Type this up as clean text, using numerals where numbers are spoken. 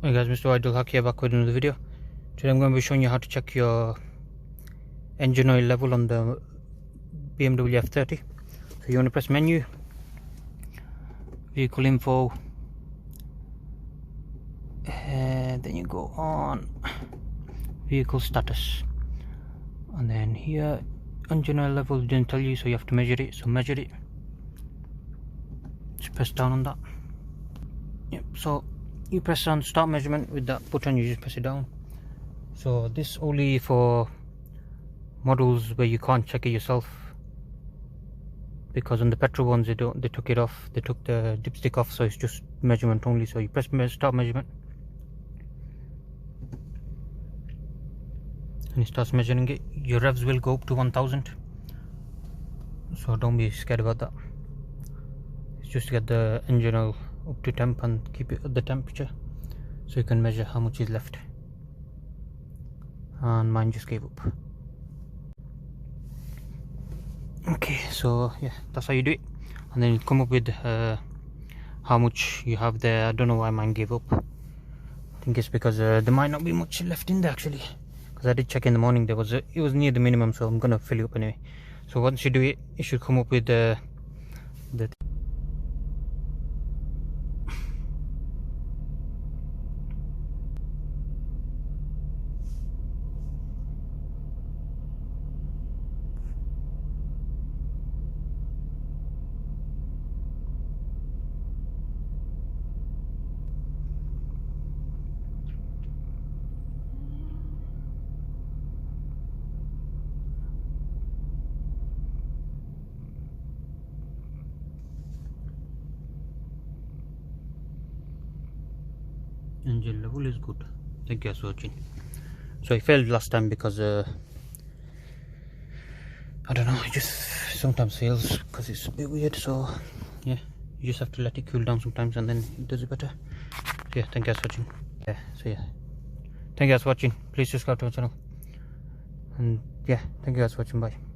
Hey guys, MrWaheedulHaque here, back with another video. Today I'm going to be showing you how to check your engine oil level on the BMW F30. So you want to press menu, vehicle info, and then you go on vehicle status, and then here engine oil level didn't tell you, so you have to measure it. So measure it, just press down on that. Yep, so you press on start measurement with that button, you just press it down. So this only for models where you can't check it yourself, because on the petrol ones they took it off, they took the dipstick off, so it's just measurement only. So you press start measurement and it starts measuring it. Your revs will go up to 1000, so don't be scared about that. It's just to get the engine oil up to temp and keep it at the temperature, so you can measure how much is left. And mine just gave up. Okay, so yeah, that's how you do it, and then you come up with how much you have there. I don't know why mine gave up. I think it's because there might not be much left in there actually, because I did check in the morning. It was near the minimum, so I'm gonna fill it up anyway. So once you do it, it should come up with the engine level is good. Thank you guys for watching. So I failed last time because I don't know, it just sometimes fails because it's a bit weird. So yeah, you just have to let it cool down sometimes and then it does it better. So yeah, thank you guys for watching. Thank you guys for watching. Please subscribe to my channel, and yeah, thank you guys for watching. Bye.